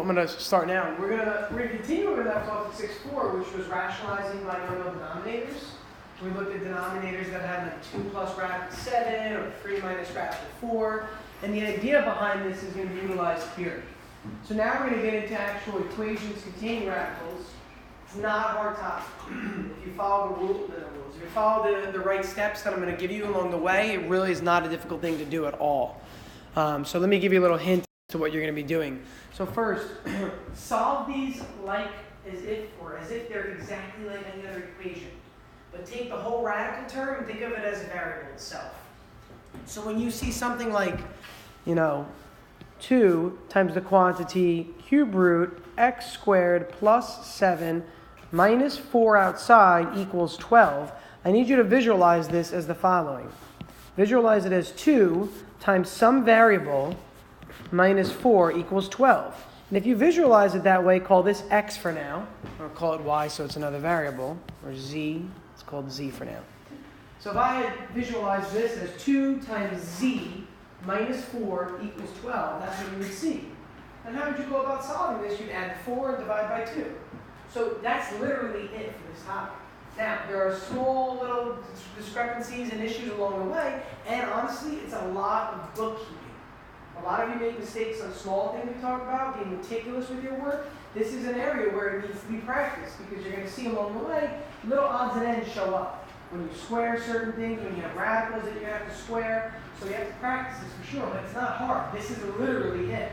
I'm going to start now. We're going to continue where we left off at 6.4, which was rationalizing binomial denominators. We looked at denominators that had like 2 plus radical 7 or 3 minus radical 4. And the idea behind this is going to be utilized here. So now we're going to get into actual equations containing radicals. It's not a hard topic. If you follow the rules, if you follow the right steps that I'm going to give you along the way, it really is not a difficult thing to do at all. So let me give you a little hint to what you're going to be doing. So first, solve these as if they're exactly like any other equation. But take the whole radical term and think of it as a variable itself. So when you see something like, 2 times the quantity cube root x squared plus 7 minus 4 outside equals 12, I need you to visualize this as the following. Visualize it as 2 times some variable minus 4 equals 12. And if you visualize it that way, call this x for now, or call it y so it's another variable, or z, it's called z for now. So if I had visualized this as 2 times z minus 4 equals 12, that's what you would see. And how would you go about solving this? You'd add 4 and divide by 2. So that's literally it for this topic. Now, there are small little discrepancies and issues along the way, and honestly, it's a lot of bookkeeping. A lot of you make mistakes on small things we talk about, being meticulous with your work. This is an area where it needs to be practiced because you're going to see along the way, little odds and ends show up. When you square certain things, when you have radicals that you have to square. So you have to practice this for sure, but it's not hard. This is literally it.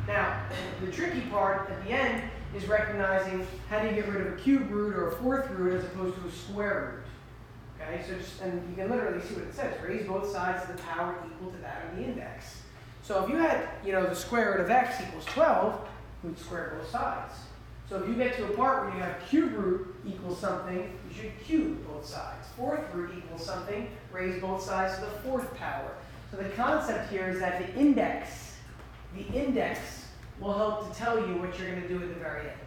Now, the tricky part at the end is recognizing how do you get rid of a cube root or a fourth root as opposed to a square root. Okay, so and you can literally see what it says. Raise both sides to the power equal to that of the index. So if you had, the square root of x equals 12, we'd square both sides. So if you get to a part where you have cube root equals something, you should cube both sides. Fourth root equals something, raise both sides to the fourth power. So the concept here is that the index will help to tell you what you're going to do at the very end.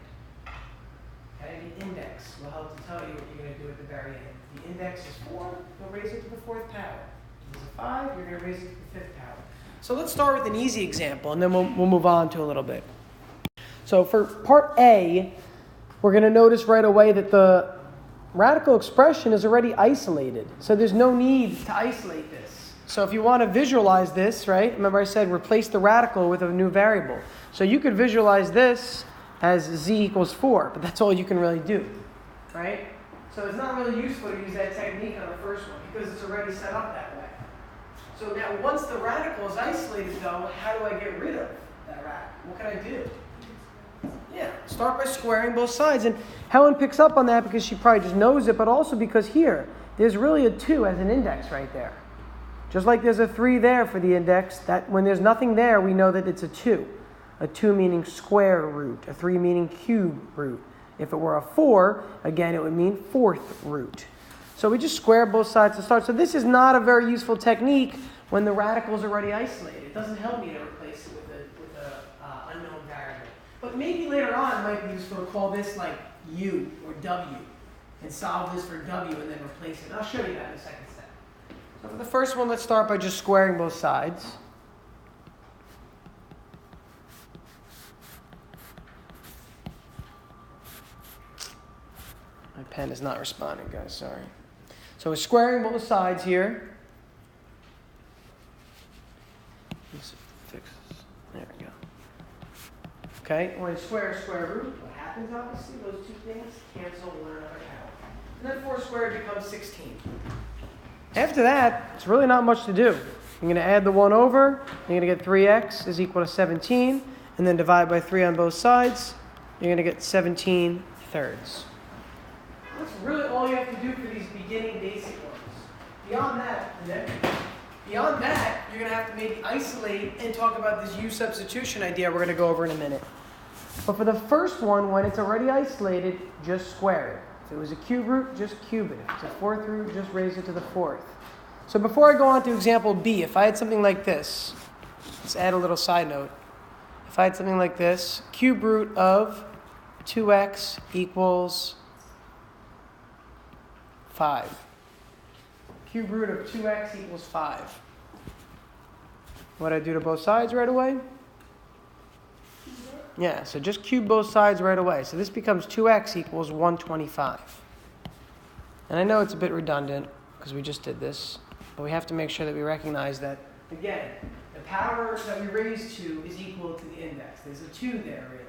Okay, the index will help to tell you what you're going to do at the very end. The index is 4, you'll raise it to the fourth power. If it's a 5, you're going to raise it to the fifth power. So let's start with an easy example, and then we'll move on to a little bit. So for part A, we're going to notice right away that the radical expression is already isolated. So there's no need to isolate this. So if you want to visualize this, right? Remember I said replace the radical with a new variable. So you could visualize this as z equals 4, but that's all you can really do, right? So it's not really useful to use that technique on the first one because it's already set up that way. So now once the radical is isolated though, how do I get rid of that radical? What can I do? Yeah, start by squaring both sides. And Helen picks up on that because she probably just knows it, but also because here, there's really a 2 as an index right there. Just like there's a 3 there for the index, that when there's nothing there, we know that it's a 2. A 2 meaning square root, a 3 meaning cube root. If it were a 4, again, it would mean fourth root. So we just square both sides to start. So this is not a very useful technique when the radical is already isolated. It doesn't help me to replace it with a unknown variable. But maybe later on it might be useful to call this like u or w and solve this for w and then replace it. I'll show you that in a second step. So for the first one, let's start by just squaring both sides. My pen is not responding, guys, sorry. So we're squaring both sides here. Let's fix this. There we go. Okay, when you square root, what happens obviously? Those two things cancel one another out. And then 4 squared becomes 16. After that, it's really not much to do. You're going to add the 1 over. You're going to get 3x is equal to 17. And then divide by 3 on both sides. You're going to get 17 thirds. That's really all you have to do for these beginning basic ones. Beyond that, you're going to have to maybe isolate and talk about this u substitution idea we're going to go over in a minute. But for the first one, when it's already isolated, just square it. If it was a cube root, just cube it. If it's a fourth root, just raise it to the fourth. So before I go on to example B, if I had something like this, let's add a little side note. If I had something like this, cube root of 2x equals 5. Cube root of 2x equals 5. What do I do to both sides right away? Yeah, so just cube both sides right away. So this becomes 2x equals 125. And I know it's a bit redundant because we just did this, but we have to make sure that we recognize that, again, the power that we raise to is equal to the index. There's a 2 there, really.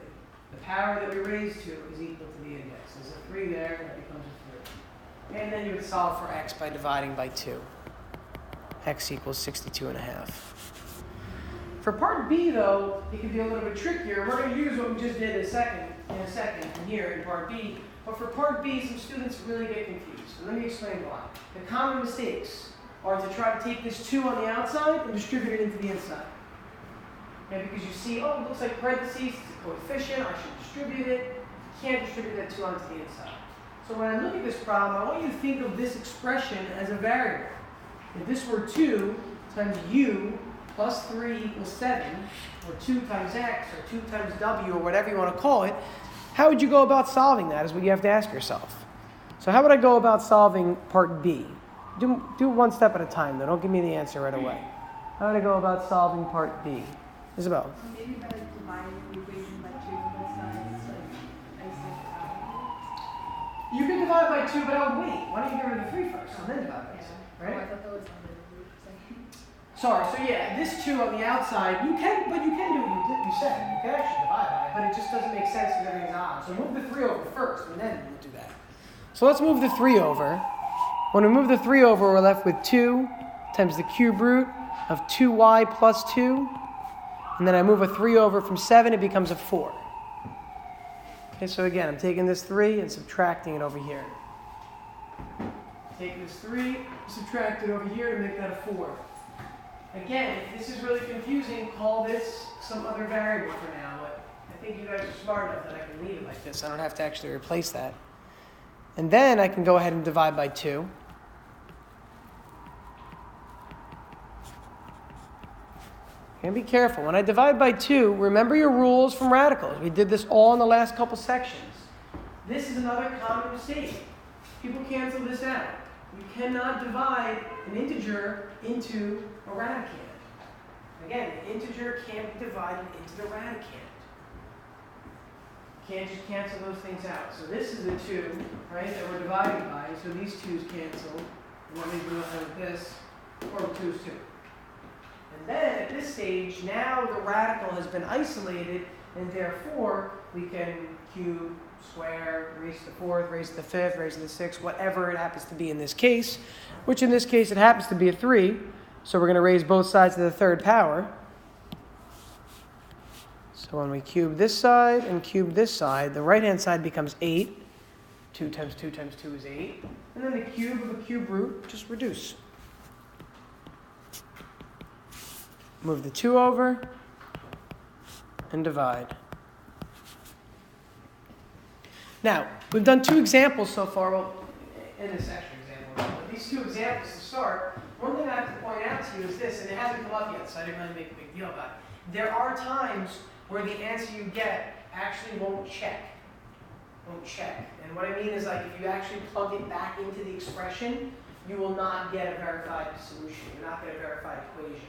The power that we raise to is equal to the index. There's a 3 there, and that becomes a 3. And then you would solve for x by dividing by 2. X equals 62.5. For part B, though, it can be a little bit trickier. We're going to use what we just did in a second here in part B. But for part B, some students really get confused. And let me explain why. The common mistakes are to try to take this 2 on the outside and distribute it into the inside. Okay, because you see, oh, it looks like parentheses, it's a coefficient, I should distribute it. You can't distribute that 2 onto the inside. So when I look at this problem, I want you to think of this expression as a variable. If this were 2 times u plus 3 equals 7, or 2 times x, or 2 times w, or whatever you want to call it, how would you go about solving that is what you have to ask yourself. So how would I go about solving part B? Do it one step at a time, though. Don't give me the answer right away. How would I go about solving part B? Isabel? Maybe by dividing the equation by 2 on both sides, like isolate the power. You can divide by 2, but I would wait. Why don't you get rid of the 3 first, and then divide by 2, right? Oh, I thought that was under the root thing. Sorry, so yeah, this 2 on the outside, you can do what you said. You can actually divide by it, but it just doesn't make sense because everything's odd. So move the 3 over first, and then we'll do that. So let's move the 3 over. When we move the 3 over, we're left with 2 times the cube root of 2y plus 2. And then I move a 3 over from 7, it becomes a 4. Okay, so again, I'm taking this 3 and subtracting it over here. Take this 3, subtract it over here to make that a 4. Again, if this is really confusing, call this some other variable for now, but I think you guys are smart enough that I can leave it like this. I don't have to actually replace that. And then I can go ahead and divide by 2. And be careful. When I divide by 2, remember your rules from radicals. We did this all in the last couple sections. This is another common mistake. People cancel this out. You cannot divide an integer into a radicand. Again, an integer can't be divided into the radicand. You can't just cancel those things out. So this is a 2, right, that we're dividing by. So these 2's cancel. And let me do it like this. Or 2 is 2. And then at this stage, now the radical has been isolated, and therefore we can cube, square, raise to the 4th, raise to the 5th, raise to the 6th, whatever it happens to be in this case, which in this case it happens to be a 3. So we're going to raise both sides to the 3rd power. So when we cube this side and cube this side, the right-hand side becomes 8. 2 times 2 times 2 is 8. And then the cube of a cube root, just reduce. Move the 2 over and divide. Now, we've done 2 examples so far, well, in this extra example, but these 2 examples to start, one thing I have to point out to you is this, and it hasn't come up yet, so I didn't really make a big deal about it. There are times where the answer you get actually won't check. And what I mean is, like, if you actually plug it back into the expression, you will not get a verified solution. You're not going to get a verified equation.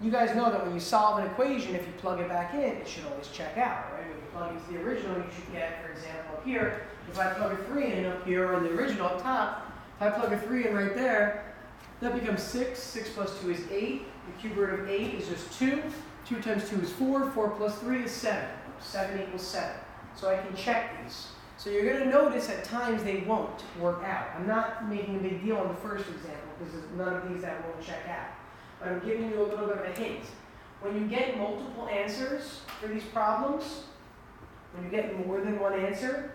You guys know that when you solve an equation, if you plug it back in, it should always check out, right? When you plug into the original, you should get, for example, up here, if I plug a 3 in up here on the original up top, if I plug a 3 in right there, that becomes 6. 6 plus 2 is 8. The cube root of 8 is just 2. 2 times 2 is 4. 4 plus 3 is 7. 7 equals 7. So I can check these. So you're going to notice at times they won't work out. I'm not making a big deal on the first example because there's none of these that won't check out. But I'm giving you a little bit of a hint. When you get multiple answers for these problems, when you get more than one answer,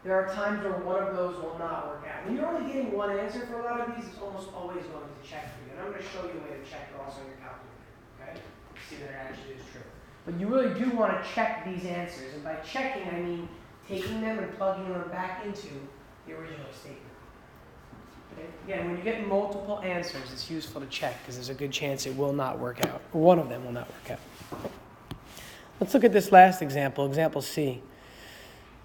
there are times where one of those will not work out. When you're only getting one answer for a lot of these, it's almost always going to check for you. And I'm going to show you a way to check it also in your calculator. Okay? See that it actually is true. But you really do want to check these answers. And by checking, I mean taking them and plugging them back into the original statement. Okay? Again, when you get multiple answers, it's useful to check because there's a good chance it will not work out. One of them will not work out. Let's look at this last example, example C.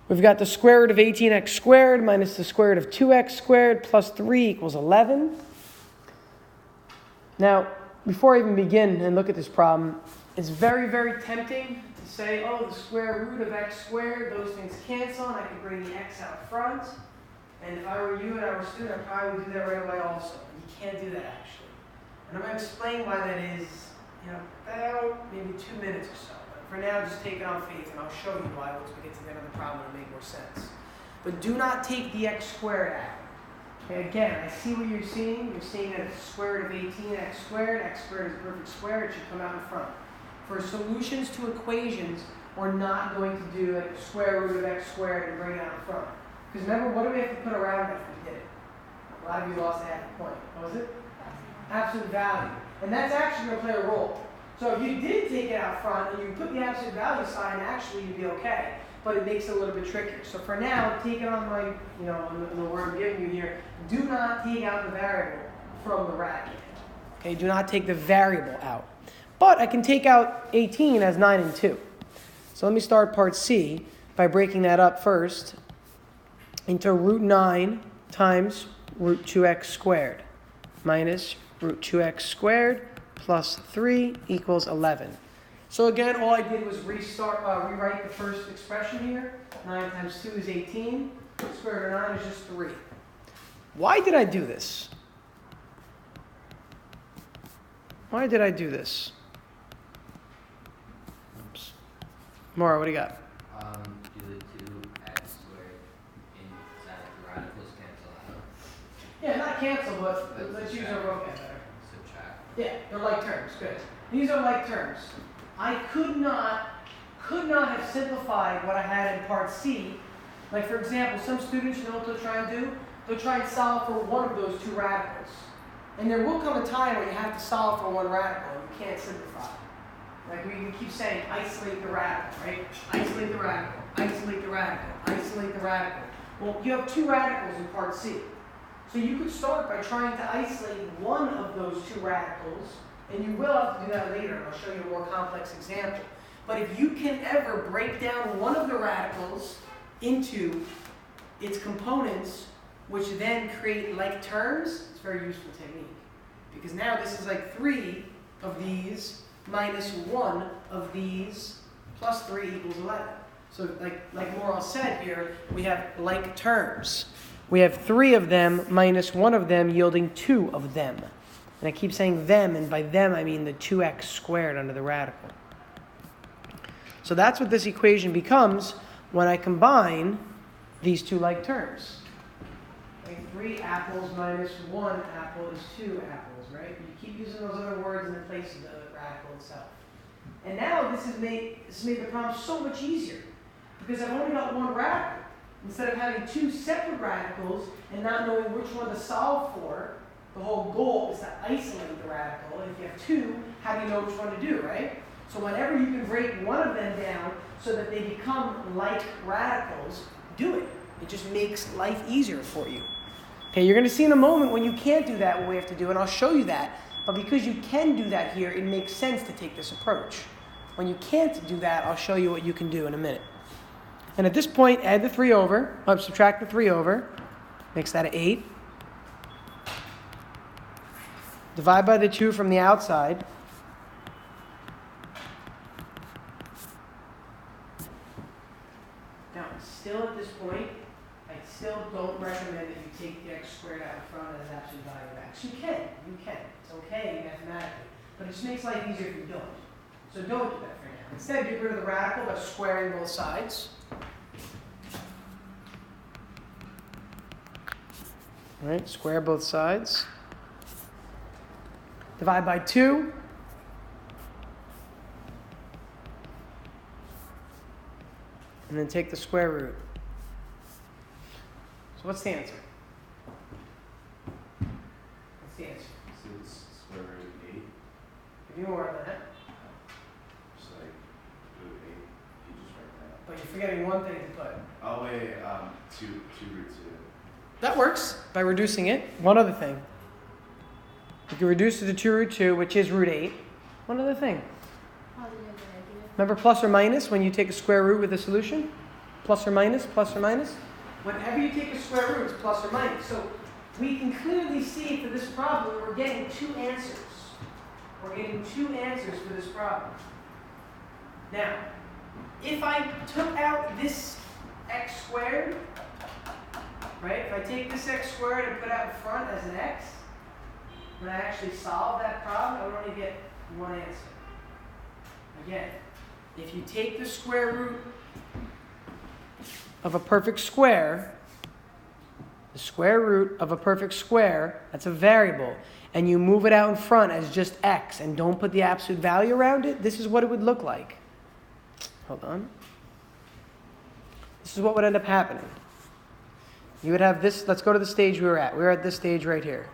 We've got the square root of 18x squared minus the square root of 2x squared plus 3 equals 11. Now, before I even begin and look at this problem, it's very, very tempting to to say, oh, the square root of x squared, those things cancel, and I could bring the x out front. And if I were you and I were a student, I probably would do that right away also. You can't do that actually. And I'm going to explain why that is in about maybe 2 minutes or so. But for now, just take it on faith, and I'll show you why once we get to the end of the problem it'll make more sense. But do not take the x squared out. Okay, again, I see what you're seeing. You're seeing that it's the square root of 18 x squared. X squared is a perfect square. It should come out in front. For solutions to equations, we're not going to do like the square root of x squared and bring it out in front. Because remember, what do we have to put around it if we did it? A lot of you lost half a point. What was it? Absolute value. And that's actually going to play a role. So if you did take it out front and you put the absolute value sign, actually you'd be okay. But it makes it a little bit trickier. So for now, take it on my, on the word I'm giving you here. Do not take out the variable from the radical. Okay, do not take the variable out. But I can take out 18 as 9 and 2. So let me start part C by breaking that up first into root 9 times root 2x squared minus root 2x squared plus 3 equals 11. So again, all I did was rewrite the first expression here. 9 times 2 is 18. Square root of 9 is just 3. Why did I do this? Why did I do this? Oops. Maura, what do you got? Do the 2x squared inside the radicals cancel out. Yeah, not cancel, but let's use our vocabulary. Subtract. Yeah, they're like terms. Good. These are like terms. I could not have simplified what I had in part C. Like for example, some students, you know what they'll try and do? They'll try and solve for one of those two radicals. And there will come a time when you have to solve for one radical and you can't simplify. Like we keep saying, isolate the radical, right? Isolate the radical, isolate the radical, isolate the radical. Well, you have two radicals in part C. So you could start by trying to isolate one of those two radicals, and you will have to do that later, and I'll show you a more complex example. But if you can ever break down one of the radicals into its components, which then create like terms, it's a very useful technique. Because now this is like 3 of these minus 1 of these plus 3 equals 11. So like Morrell said here, we have like terms. We have 3 of them minus 1 of them yielding 2 of them. And I keep saying them, and by them I mean the 2x squared under the radical. So that's what this equation becomes when I combine these two like terms. Like 3 apples minus 1 apple is 2 apples, right? You keep using those other words in the place of the radical itself. And now this has made the problem so much easier because I've only got one radical. Instead of having 2 separate radicals and not knowing which one to solve for, the whole goal is to isolate the radical. And if you have 2, how do you know which one to do, right? So whenever you can break one of them down so that they become like radicals, do it. It just makes life easier for you. Okay, you're going to see in a moment when you can't do that what we have to do, and I'll show you that. But because you can do that here, it makes sense to take this approach. When you can't do that, I'll show you what you can do in a minute. And at this point, add the 3 over, subtract the 3 over, makes that an 8. Divide by the 2 from the outside. Now, still at this point, I still don't recommend that you take the x squared out in front as absolute value of x. You can. It's okay mathematically. But it just makes life easier if you don't. So don't do that for now. Instead, get rid of the radical by squaring both sides. All right, square both sides. Divide by 2. And then take the square root. So what's the answer? What's the answer? So it's square root of 8. Give me more than that. Just like root 8. You just write that. But you're forgetting one thing to put. Oh wait, 2 root 2. That works by reducing it. One other thing. You can reduce it to 2 root 2, which is root 8. One other thing. Positive and negative. Remember plus or minus when you take a square root with a solution? Plus or minus, plus or minus? Whenever you take a square root, it's plus or minus. So we can clearly see for this problem, we're getting 2 answers. We're getting 2 answers for this problem. Now, if I took out this x squared, right? If I take this x squared and put out in front as an x, when I actually solve that problem, I would only get one answer. Again, if you take the square root of a perfect square, the square root of a perfect square, that's a variable, and you move it out in front as just x and don't put the absolute value around it, this is what it would look like. Hold on. This is what would end up happening. You would have this, let's go to the stage we were at. We were at this stage right here.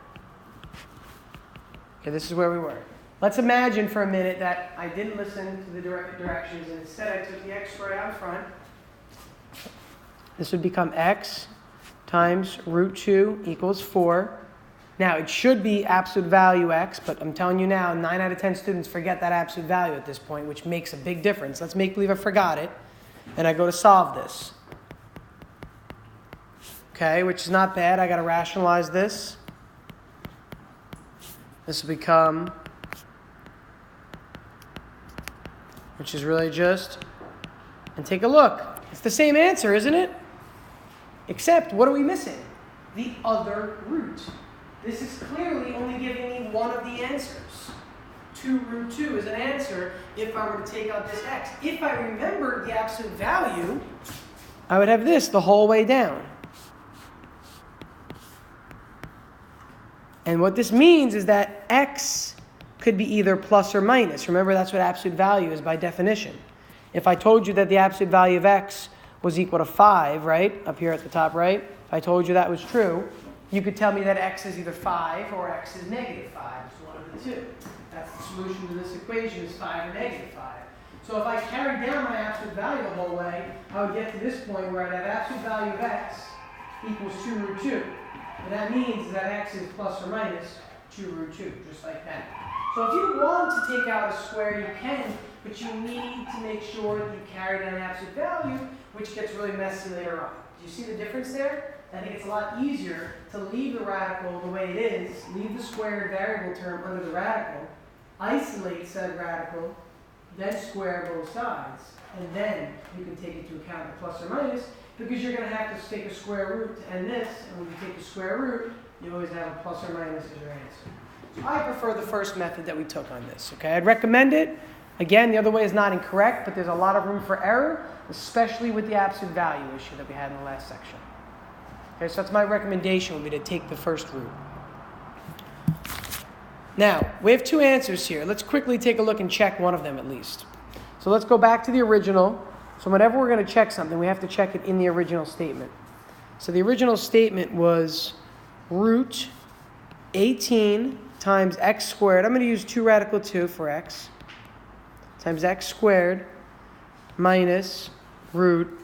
Okay, this is where we were. Let's imagine for a minute that I didn't listen to the directions and instead I took the x squared out in front. This would become x times root 2 equals 4. Now, it should be absolute value x, but I'm telling you now, 9 out of 10 students forget that absolute value at this point, which makes a big difference. Let's make believe I forgot it, and I go to solve this. Okay, which is not bad. I got to rationalize this. This will become, which is really just, and take a look. It's the same answer, isn't it? Except, what are we missing? The other root. This is clearly only giving me one of the answers. 2 root 2 is an answer if I were to take out this x. If I remembered the absolute value, I would have this the whole way down. And what this means is that x could be either plus or minus. Remember, that's what absolute value is by definition. If I told you that the absolute value of x was equal to 5, right, up here at the top right, if I told you that was true, you could tell me that x is either 5 or x is negative 5. It's one of the two. That's the solution to this equation is 5 or negative 5. So if I carried down my absolute value the whole way, I would get to this point where I'd have absolute value of x equals 2 root 2. And that means that x is plus or minus 2 root 2, just like that. So if you want to take out a square, you can, but you need to make sure that you carry down the absolute value, which gets really messy later on. Do you see the difference there? I think it's a lot easier to leave the radical the way it is, leave the squared variable term under the radical, isolate said radical, then square both sides, and then you can take into account the plus or minus, because you're going to have to take a square root to end this, and when you take the square root, you always have a plus or minus as your answer. So I prefer the first method that we took on this. Okay, I'd recommend it. Again, the other way is not incorrect, but there's a lot of room for error, especially with the absolute value issue that we had in the last section. Okay, so that's my recommendation would be to take the first root. Now, we have 2 answers here. Let's quickly take a look and check one of them at least. So let's go back to the original. So whenever we're going to check something, we have to check it in the original statement. So the original statement was root 18 times x squared. I'm going to use 2 radical 2 for x. Times x squared minus root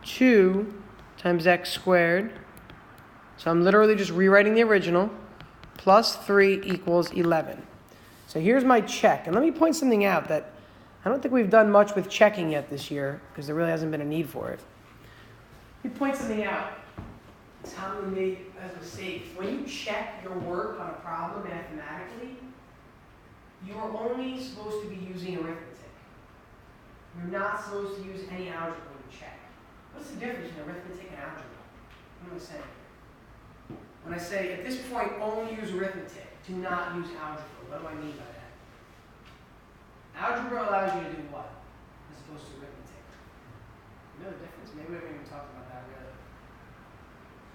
2 times x squared. So I'm literally just rewriting the original. Plus 3 equals 11. So here's my check. And let me point something out that I don't think we've done much with checking yet this year because there really hasn't been a need for it. Let me point something out. It's how we made as mistakes. When you check your work on a problem mathematically, you are only supposed to be using arithmetic. You're not supposed to use any algebra when you check. What's the difference between arithmetic and algebra? What am I saying? When I say, at this point, only use arithmetic, do not use algebra, what do I mean by that? Algebra allows you to do what, as opposed to arithmetic? You know the difference? Maybe we haven't even talked about that really.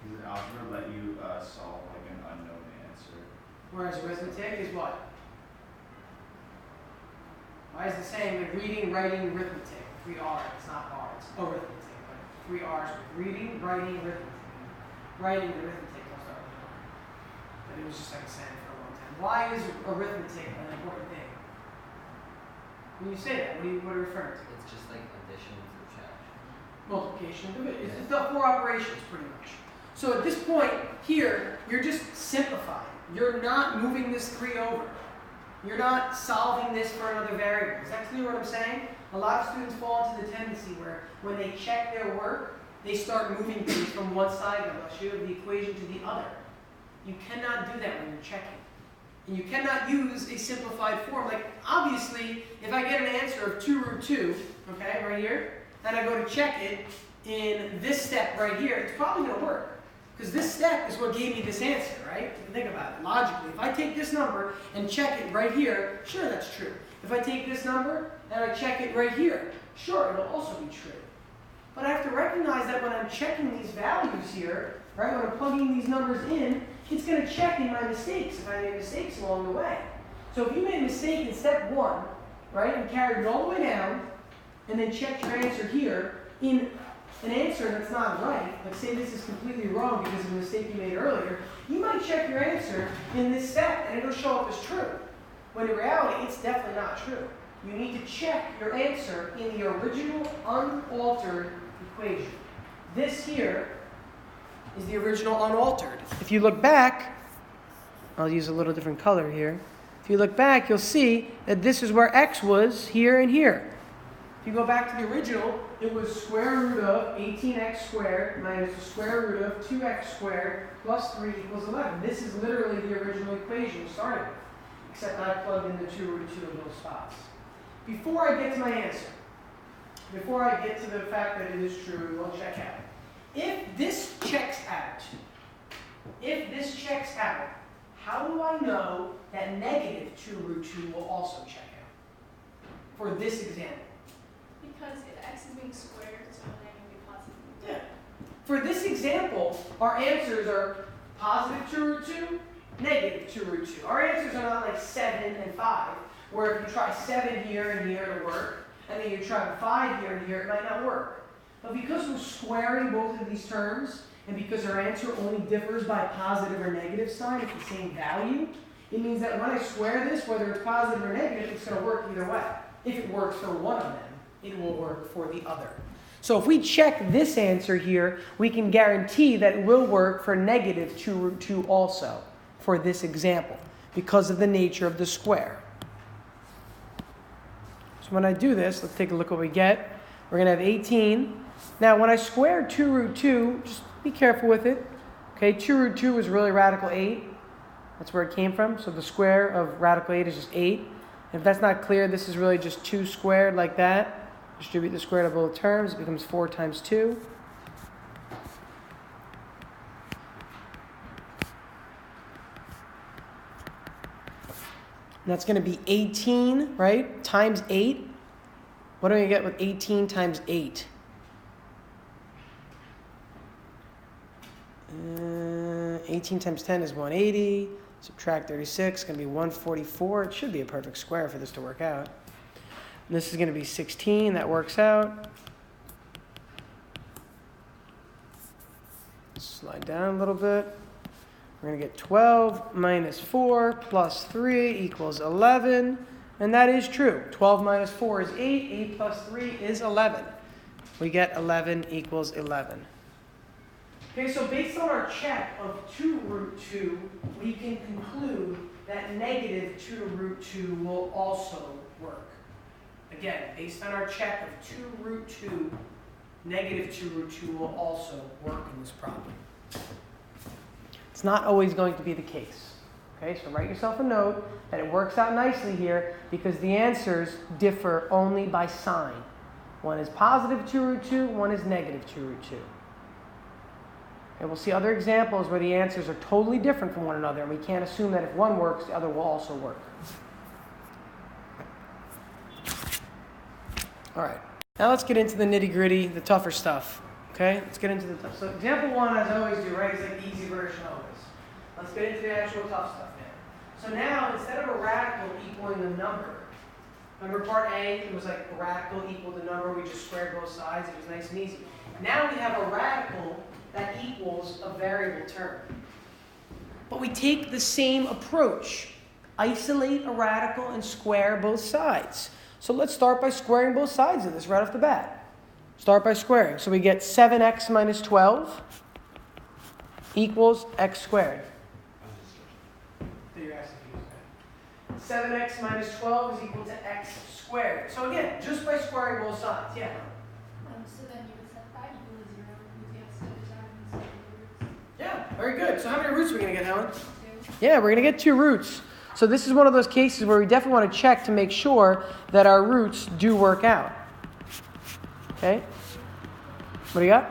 Does algebra let you solve like an unknown answer? Whereas arithmetic is what? Why is the same like reading, writing, arithmetic? 3 R's, it's not R, it's arithmetic. But 3 R's, reading, writing, arithmetic. Writing and arithmetic will start with R. But it was just like a saying for a long time. Why is arithmetic an important thing? When you say that, what are you referring to? It's just like addition and subtraction. Multiplication and division. It's the 4 operations pretty much. So at this point here, you're just simplifying. You're not moving this 3 over. You're not solving this for another variable. Is that clear what I'm saying? A lot of students fall into the tendency where when they check their work, they start moving things from one side of the equation to the other. You cannot do that when you're checking. And you cannot use a simplified form. Like, obviously, if I get an answer of 2 root 2, okay, right here, and I go to check it in this step right here, it's probably going to work. Because this step is what gave me this answer, right? Think about it logically. If I take this number and check it right here, sure, that's true. If I take this number and I check it right here, sure, it'll also be true. But I have to recognize that when I'm checking these values here, right, when I'm plugging these numbers in, it's going to check in my mistakes if I made mistakes along the way. So if you made a mistake in step 1, right, and carried it all the way down, and then checked your answer here, in an answer that's not right, like say this is completely wrong because of a mistake you made earlier, you might check your answer in this step and it'll show up as true. When in reality, it's definitely not true. You need to check your answer in the original unaltered equation. This here is the original unaltered. If you look back, I'll use a little different color here. If you look back, you'll see that this is where x was here and here. If you go back to the original, it was square root of 18x squared minus the square root of 2x squared plus 3 equals 11. This is literally the original equation we started with, except I plugged in the 2 root 2 of those spots. Before I get to my answer, before I get to the fact that it is true, we'll check out. If this checks out, how do I know that negative 2 root 2 will also check out for this example? Because if x is being squared, it's not going to be positive. Yeah. For this example, our answers are positive 2 root 2, negative 2 root 2. Our answers are not like 7 and 5, where if you try 7 here and here to work, and then you try 5 here and here, it might not work. But because we're squaring both of these terms, and because our answer only differs by a positive or negative sign at the same value, it means that when I square this, whether it's positive or negative, it's going to work either way. If it works for one of them, it will work for the other. So if we check this answer here, we can guarantee that it will work for negative 2 root 2 also for this example because of the nature of the square. So when I do this, let's take a look what we get. We're going to have 18. Now when I square 2 root 2, just be careful with it. Okay, 2 root 2 is really radical 8. That's where it came from. So the square of radical 8 is just 8. If that's not clear, this is really just 2 squared like that. Distribute the square of both terms. It becomes 4 times 2. And that's going to be 18, right? Times 8. What do we get with 18 times 8? 18 times 10 is 180. Subtract 36, going to be 144. It should be a perfect square for this to work out. And this is going to be 16. That works out. Slide down a little bit. We're going to get 12 minus 4 plus 3 equals 11. And that is true. 12 minus 4 is 8. 8 plus 3 is 11. We get 11 equals 11. Okay, so based on our check of 2 root 2, we can conclude that negative 2 root 2 will also work. Again, based on our check of 2 root 2, negative 2 root 2 will also work in this problem. It's not always going to be the case. Okay, so write yourself a note that it works out nicely here because the answers differ only by sign. One is positive 2 root 2, one is negative 2 root 2. And we'll see other examples where the answers are totally different from one another, and we can't assume that if one works, the other will also work. All right, now let's get into the nitty-gritty, the tougher stuff. Okay, let's get into the tough. So example 1, as I always do, right, is like the easy version of this. Let's get into the actual tough stuff now. So now, instead of a radical equaling a number, remember part A, it was like a radical equal the number, we just squared both sides, it was nice and easy. Now we have a radical that equals a variable term. But we take the same approach. Isolate a radical and square both sides. So let's start by squaring both sides of this right off the bat. Start by squaring. So we get 7x minus 12 equals x squared. 7x minus 12 is equal to x squared. So again, just by squaring both sides, yeah. So then you would set that equal to 0 because you have to design the roots. Yeah, very good. So how many roots are we going to get, Helen? 2. Yeah, we're going to get 2 roots. So this is one of those cases where we definitely want to check to make sure that our roots do work out. Okay? What do you got?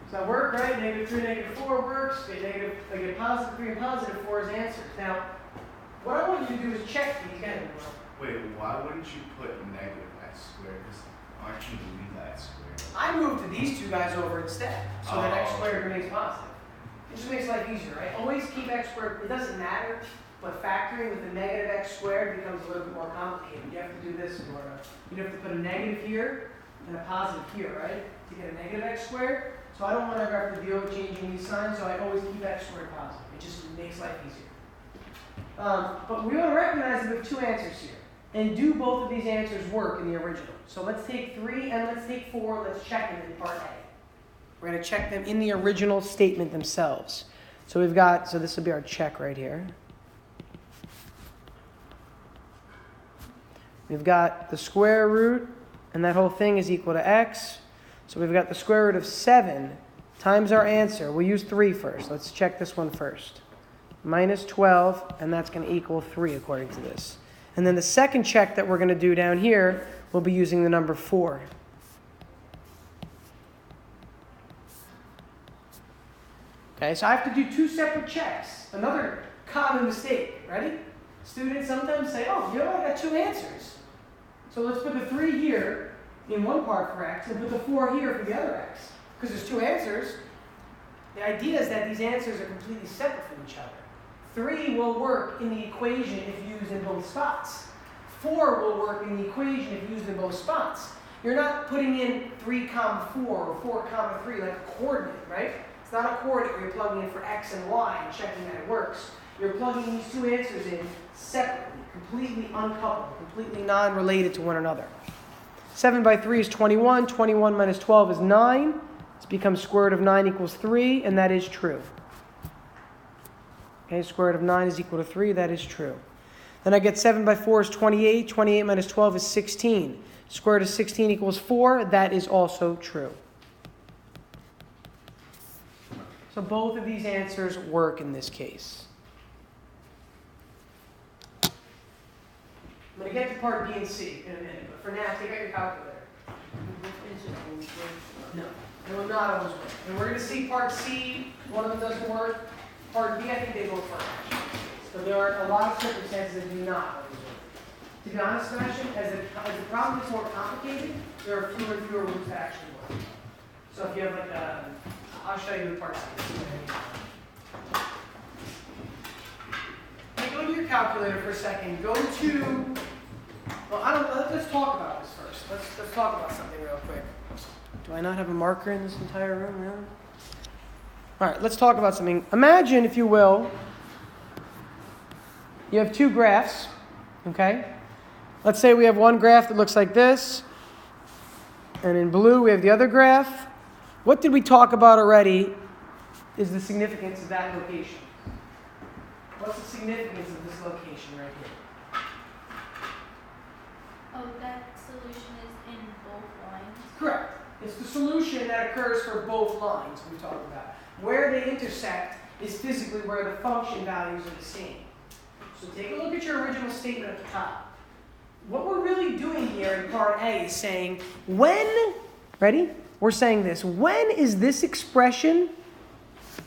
Does that work, right? -3, -4 works. Get positive 3 and positive 4 as answers. Now, what I want you to do is check these again. Wait, why wouldn't you put negative x squared? Because aren't you moving that squared? I moved these two guys over instead, so that x Oh. squared remains positive. It just makes life easier, right? Always keep x squared. It doesn't matter, but factoring with a negative x squared becomes a little bit more complicated. You have to do this in order. You have to put a negative here and a positive here, right? To get a negative x squared. So I don't want to ever have to deal with changing these signs, so I always keep x squared positive. It just makes life easier. But we want to recognize that we have two answers here. And do both of these answers work in the original? So let's take 3 and let's take 4. Let's check them in part A. We're going to check them in the original statement themselves. So we've got, so this will be our check right here. We've got the square root, and that whole thing is equal to x. So we've got the square root of 7 times our answer. We'll use 3 first. Let's check this one first. Minus 12, and that's going to equal 3 according to this. And then the second check that we're going to do down here, we'll be using the number 4. Okay, so I have to do 2 separate checks. Another common mistake, ready? Students sometimes say, oh, you know, I got 2 answers. So let's put the 3 here in one part for x and put the 4 here for the other x. Because there's 2 answers. The idea is that these answers are completely separate from each other. 3 will work in the equation if used in both spots. 4 will work in the equation if used in both spots. You're not putting in 3 comma 4 or 4 comma 3 like a coordinate, right? It's not a coordinate where you're plugging in for x and y and checking that it works. You're plugging these 2 answers in separately, completely uncoupled, completely non-related to one another. 7 by 3 is 21. 21 minus 12 is 9. This becomes square root of 9 equals 3, and that is true. Okay, square root of 9 is equal to 3. That is true. Then I get 7 by 4 is 28. 28 minus 12 is 16. Square root of 16 equals 4. That is also true. So both of these answers work in this case. I'm going to get to part B and C in a minute, but for now, take out your calculator. No, it will not always work. And we're going to see part C, one of them doesn't work. Part B, I think they both work, actually. But there are a lot of circumstances that do not always work. To be honest, Sebastian, as the problem gets more complicated, there are fewer and fewer rules that actually work. So if you have like I'll show you the part C. Hey, go to your calculator for a second. Go to, well, I don't know, let's talk about this first. Let's talk about something real quick. Do I not have a marker in this entire room, really? All right, let's talk about something. Imagine, if you will, you have 2 graphs, okay? Let's say we have one graph that looks like this, and in blue we have the other graph. What did we talk about already is the significance of that location? What's the significance of this location right here? Oh, that solution is in both lines? Correct. It's the solution that occurs for both lines we've talked about. Where they intersect is physically where the function values are the same. So take a look at your original statement at the top. What we're really doing here in part A is saying when, ready? We're saying this, when is this expression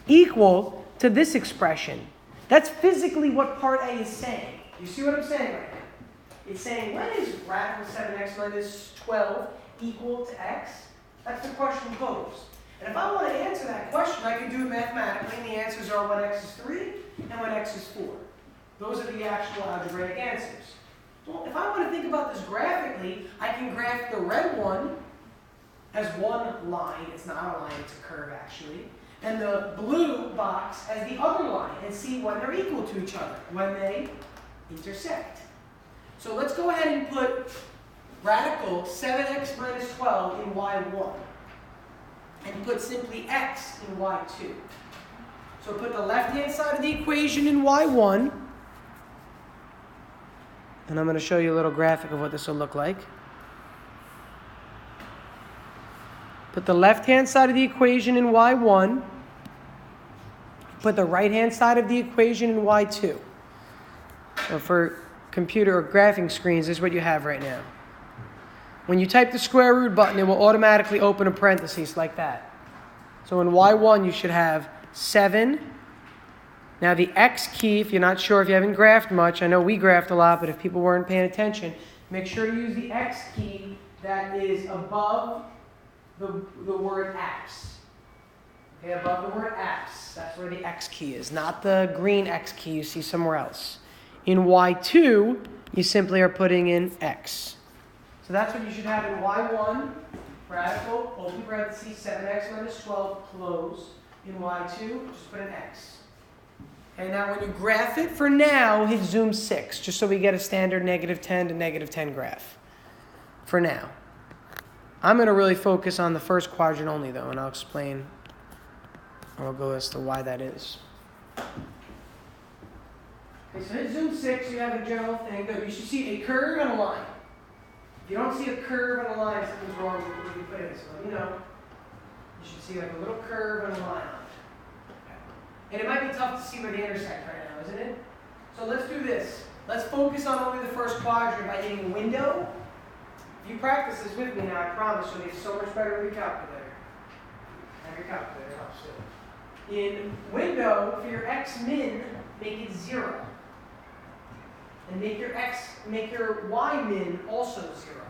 equal to this expression? That's physically what part A is saying. You see what I'm saying right now? It's saying when is radical 7x minus 12 equal to x? That's the question posed. And if I want to answer that question, I can do it mathematically, and the answers are when x is 3 and when x is 4. Those are the actual algebraic answers. Well, if I want to think about this graphically, I can graph the red one as one line. It's not a line, it's a curve actually. And the blue box as the other line, and see when they're equal to each other, when they intersect. So let's go ahead and put radical 7x minus 12 in y1. And put simply x in y2. So put the left-hand side of the equation in y1. And I'm going to show you a little graphic of what this will look like. Put the left-hand side of the equation in y1. put the right-hand side of the equation in y2. So for computer or graphing screens, this is what you have right now. When you type the square root button, it will automatically open a parenthesis like that. So in y1, you should have 7. Now the x key, if you're not sure, if you haven't graphed much, I know we graphed a lot, but if people weren't paying attention, make sure to use the x key that is above the word apps. Okay, above the word apps. That's where the x key is, not the green x key you see somewhere else. In y2, you simply are putting in x. So that's what you should have in y1, radical, open parentheses, 7x minus 12, close. In y2, just put an x. And now when you graph it, for now, hit zoom 6, just so we get a standard -10 to -10 graph. For now. I'm going to really focus on the first quadrant only, though, and I'll explain, or I'll go as to why that is. Okay, so hit zoom 6, you have a general thing. Good. You should see a curve and a line. If you don't see a curve and a line, something's wrong with what you put in. So let me know. You should see like a little curve and a line on it. Okay. And it might be tough to see where they intersect right now, isn't it? So let's do this. Let's focus on only the first quadrant by hitting window. If you practice this with me now, I promise you'll get so much better with your calculator. And your calculator helps too. In window, for your x min, make it 0. And make your y min also 0.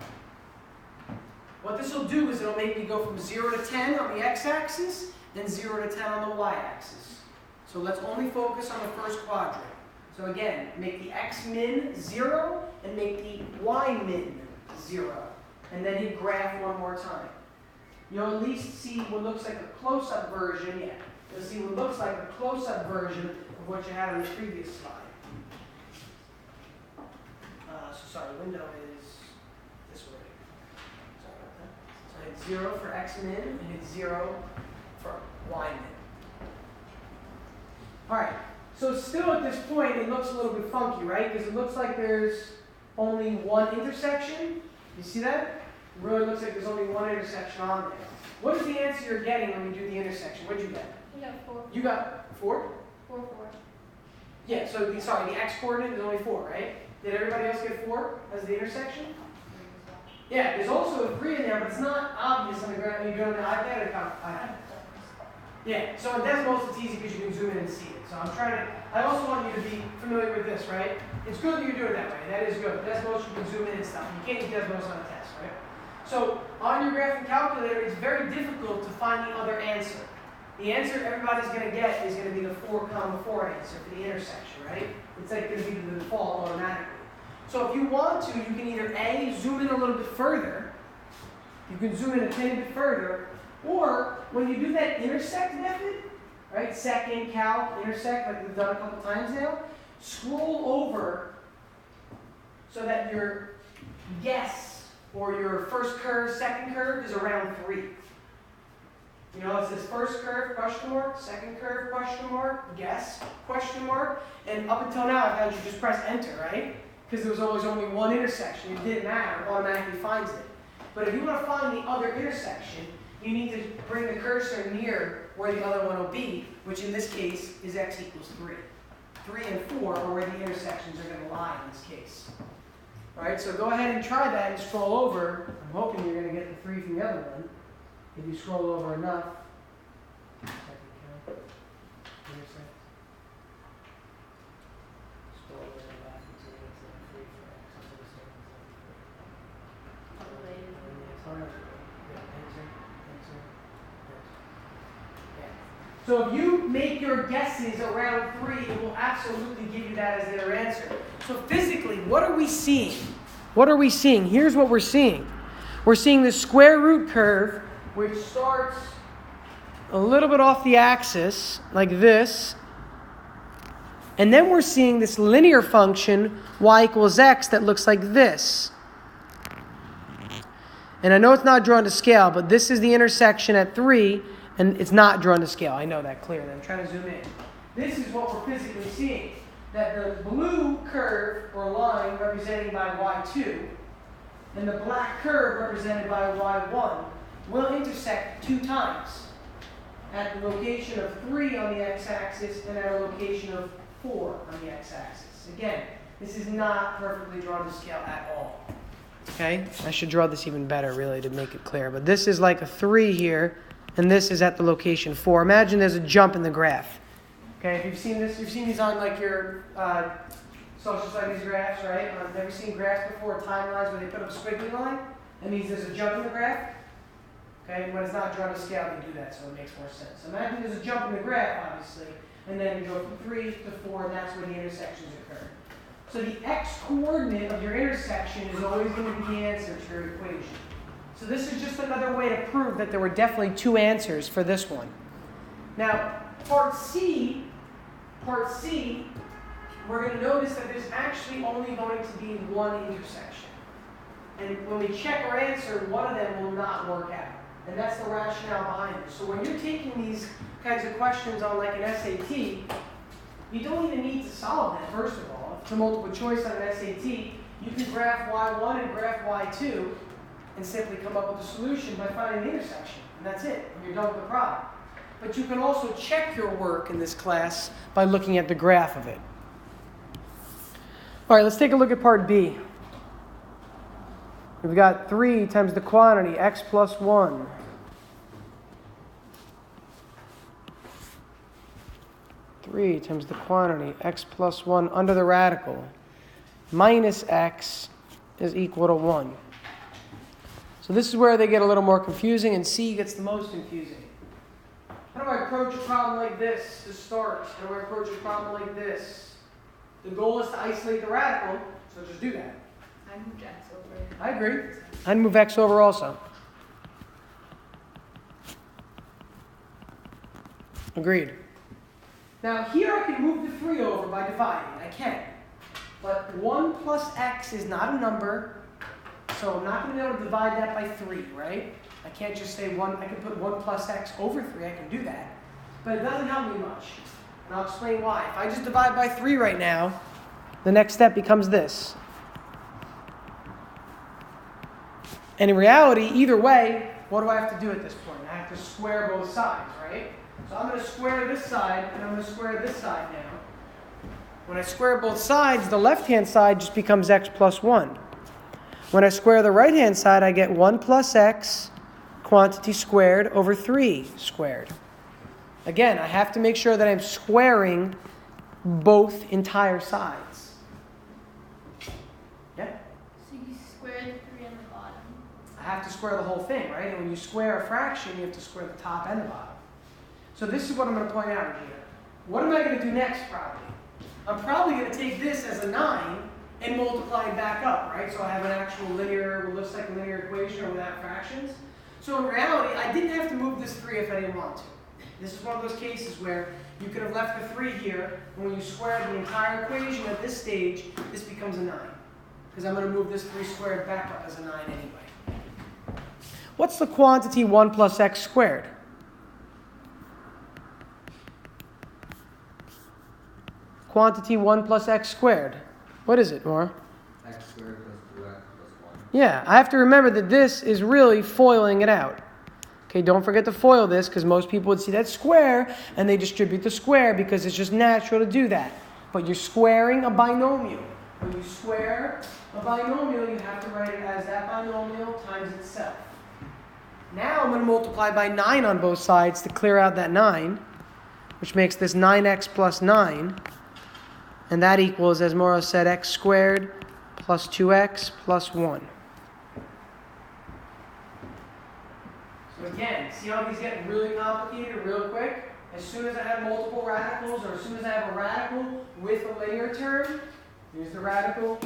What this will do is it'll make me go from 0 to 10 on the x-axis, then 0 to 10 on the y-axis. So let's only focus on the first quadrant. So again, make the x min 0 and make the y min 0. And then hit graph one more time. You'll at least see what looks like a close-up version. Yeah, you'll see what looks like a close-up version of what you had on the previous slide. Sorry, window is this way. Sorry about that. So hit 0 for x min and hit 0 for y min. Alright, so still at this point it looks a little bit funky, right? Because it looks like there's only one intersection. You see that? It really looks like there's only one intersection on there. What is the answer you're getting when you do the intersection? What did you get? You got 4. You got 4? 4. Yeah, so the x coordinate is only 4, right? Did everybody else get 4 as the intersection? Yeah, there's also a 3 in there, but it's not obvious on the ground. You do it on the iPad or iPad? Yeah, so in Desmos it's easy because you can zoom in and see it. So I also want you to be familiar with this, right? It's good that you do it that way. That is good. Desmos, you can zoom in and stuff. You can't use Desmos on a test, right? So on your graphing calculator, it's very difficult to find the other answer. The answer everybody's going to get is going to be the 4, 4 answer for the intersection, right? It's like going to be the default automatically. So if you want to, you can either A, zoom in a little bit further. You can zoom in a tiny bit further. Or when you do that intersect method, right? Second, calc, intersect, like we've done a couple times now, scroll over so that your guess or your first curve, second curve is around 3. You know, it says first curve, question mark, second curve, question mark, guess, question mark. And up until now, I've had you just press enter, right? Because there was always only one intersection. It didn't matter. It automatically finds it. But if you want to find the other intersection, you need to bring the cursor near where the other one will be, which in this case is x equals 3. 3 and 4 are where the intersections are going to lie in this case. All right, so go ahead and try that and scroll over. I'm hoping you're going to get the 3 from the other one. If you scroll over enough. Scroll over back until you get to the 3 for x. So if you make your guesses around 3, it will absolutely give you that as their answer. So physically, what are we seeing? What are we seeing? Here's what we're seeing. We're seeing the square root curve, which starts a little bit off the axis, like this. And then we're seeing this linear function, y equals x, that looks like this. And I know it's not drawn to scale, but this is the intersection at 3, and it's not drawn to scale. I know that clearly. I'm trying to zoom in. This is what we're physically seeing. That the blue curve, or line, represented by y2, and the black curve, represented by y1, will intersect 2 times. at the location of 3 on the x-axis and at a location of 4 on the x-axis. Again, this is not perfectly drawn to scale at all. Okay? I should draw this even better, really, to make it clear. But this is like a 3 here, and this is at the location 4. Imagine there's a jump in the graph. Okay, if you've seen this, you've seen these on like your social studies graphs, right? I've never seen graphs before, timelines where they put up a squiggly line. That means there's a jump in the graph. Okay, when it's not drawn to scale, they do that, so it makes more sense. Imagine there's a jump in the graph, obviously, and then you go from 3 to 4, and that's where the intersections occur. So the x-coordinate of your intersection is always going to be the answer to your equation. So this is just another way to prove that there were definitely 2 answers for this one. Now, part C, we're going to notice that there's actually only going to be 1 intersection. And when we check our answer, one of them will not work out. And that's the rationale behind it. So when you're taking these kinds of questions on like an SAT, you don't even need to solve that, first of all. If it's a multiple choice on an SAT, you can graph y1 and graph y2 and simply come up with a solution by finding the intersection. And that's it. And you're done with the problem. But you can also check your work in this class by looking at the graph of it. All right, let's take a look at part B. We've got 3 times the quantity, x plus 1. Three times the quantity, x plus 1 under the radical, minus x is equal to 1. So this is where they get a little more confusing, and C gets the most confusing. How do I approach a problem like this to start? How do I approach a problem like this? The goal is to isolate the radical, so just do that. I moved x over. I agree. I'd move x over also. Agreed. Now here I can move the 3 over by dividing. I can. But 1 plus x is not a number, so I'm not going to be able to divide that by 3, right? I can't just say 1, I can put 1 plus x over 3, I can do that. But it doesn't help me much. And I'll explain why. If I just divide by 3 right now, the next step becomes this. And in reality, either way, what do I have to do at this point? I have to square both sides, right? So I'm going to square this side, and I'm going to square this side now. When I square both sides, the left-hand side just becomes x plus 1. When I square the right-hand side, I get 1 plus x, quantity squared, over 3 squared. Again, I have to make sure that I'm squaring both entire sides. Yeah? So you square the 3 on the bottom. I have to square the whole thing, right? And when you square a fraction, you have to square the top and the bottom. So this is what I'm going to point out here. What am I going to do next, probably? I'm probably going to take this as a 9 and multiply it back up, right? So I have an actual linear, what looks like a linear equation without fractions. So in reality, I didn't have to move this 3 if I didn't want to. This is one of those cases where you could have left the 3 here, and when you square the entire equation at this stage, this becomes a 9. Because I'm going to move this 3 squared back up as a 9 anyway. What's the quantity 1 plus x squared? Quantity 1 plus x squared. What is it, Nora? X squared plus 2x plus 1. Yeah, I have to remember that this is really foiling it out. Okay, don't forget to FOIL this, because most people would see that square, and they distribute the square because it's just natural to do that. But you're squaring a binomial. When you square a binomial, you have to write it as that binomial times itself. Now I'm going to multiply by 9 on both sides to clear out that 9, which makes this 9x plus 9. And that equals, as Mauro said, x squared plus 2x plus 1. So again, see how these get really complicated real quick? As soon as I have multiple radicals, or as soon as I have a radical with a linear term, here's the radical,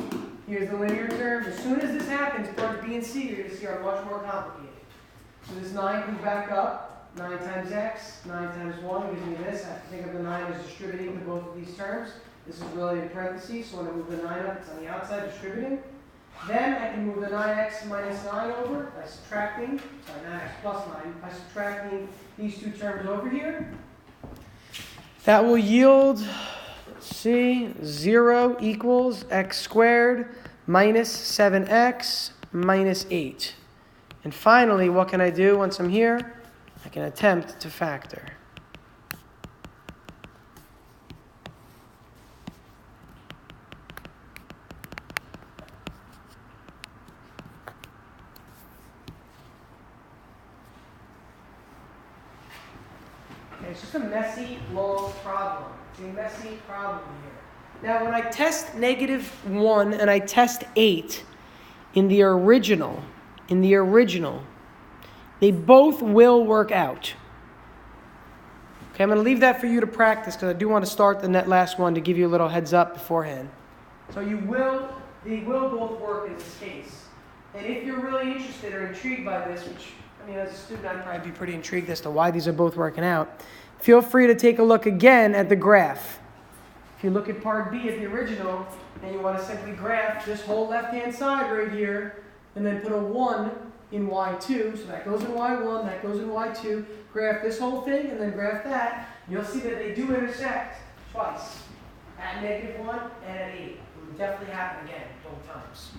here's the linear term. As soon as this happens, parts B and C, you're going to see are much more complicated. So this 9 comes back up. 9 times x, 9 times 1 gives me this. I have to think of the 9 as distributing to both of these terms. This is really in parentheses, so when I move the 9 up, it's on the outside distributing. Then I can move the 9x minus 9 over by subtracting, 9x plus 9, by subtracting these two terms over here. That will yield, let's see, 0 equals x squared minus 7x minus 8. And finally, what can I do once I'm here? I can attempt to factor. It's just a messy, long problem. It's a messy problem here. Now, when I test -1 and I test 8 in the original, they both will work out. Okay, I'm going to leave that for you to practice because I do want to start the last one to give you a little heads up beforehand. So they will both work in this case. And if you're really interested or intrigued by this, which, I mean, as a student, I'd probably be pretty intrigued as to why these are both working out, feel free to take a look again at the graph. If you look at part B of the original, and you want to simply graph this whole left-hand side right here, and then put a 1 in Y2, so that goes in Y1, that goes in Y2, graph this whole thing, and then graph that, you'll see that they do intersect twice, at -1 and at 8. It will definitely happen again, both times.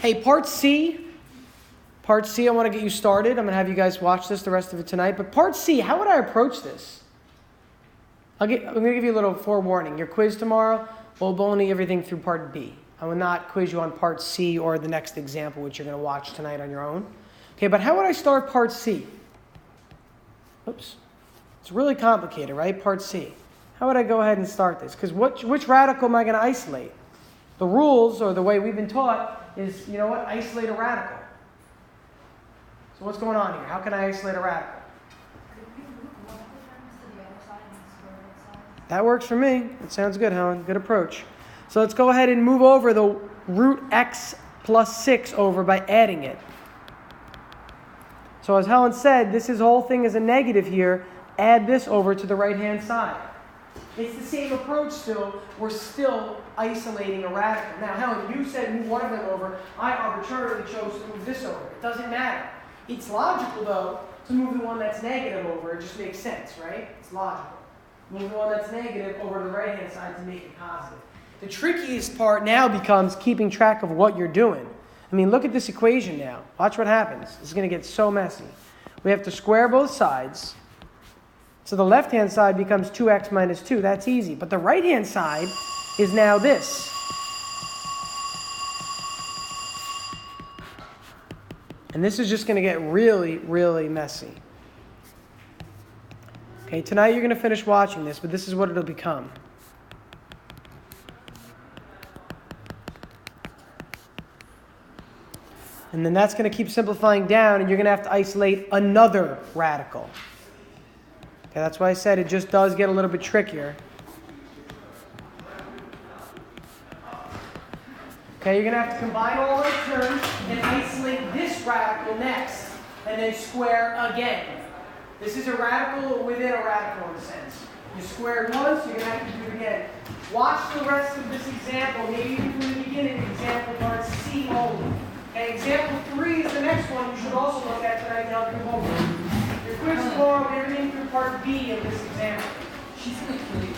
Hey, part C, I want to get you started. I'm going to have you guys watch this the rest of it tonight, but part C, how would I approach this? I'm going to give you a little forewarning. Your quiz tomorrow will only everything through part B. I will not quiz you on part C or the next example, which you're going to watch tonight on your own. Okay, but how would I start part C? Oops. It's really complicated, right? Part C. How would I go ahead and start this? Because which radical am I going to isolate? The rules, or the way we've been taught, is, you know what? Isolate a radical. So what's going on here? How can I isolate a radical? That works for me. It sounds good, Helen. Good approach. So let's go ahead and move over the root x plus 6 over by adding it. So as Helen said, this whole thing is a negative here. Add this over to the right-hand side. It's the same approach still. We're still isolating a radical. Now, Helen, you said move one of them over. I arbitrarily chose to move this over. It doesn't matter. It's logical, though, to move the one that's negative over. It just makes sense, right? It's logical. Move the one that's negative over to the right-hand side to make it positive. The trickiest part now becomes keeping track of what you're doing. I mean, look at this equation now. Watch what happens. This is going to get so messy. We have to square both sides. So the left-hand side becomes 2x minus 2. That's easy. But the right-hand side is now this. And this is just going to get really, really messy. Okay, tonight you're going to finish watching this, but this is what it'll become. And then that's going to keep simplifying down, and you're going to have to isolate another radical. Okay, that's why I said it just does get a little bit trickier. Okay, you're going to have to combine all those terms and isolate this radical next, and then square again. This is a radical within a radical in a sense. You squared once, you're going to have to do it again. Watch the rest of this example, maybe even from the beginning, example part C only. Okay, example 3 is the next one you should also look at tonight to help your homework. Your quiz tomorrow, everything through part B of this example. She's like really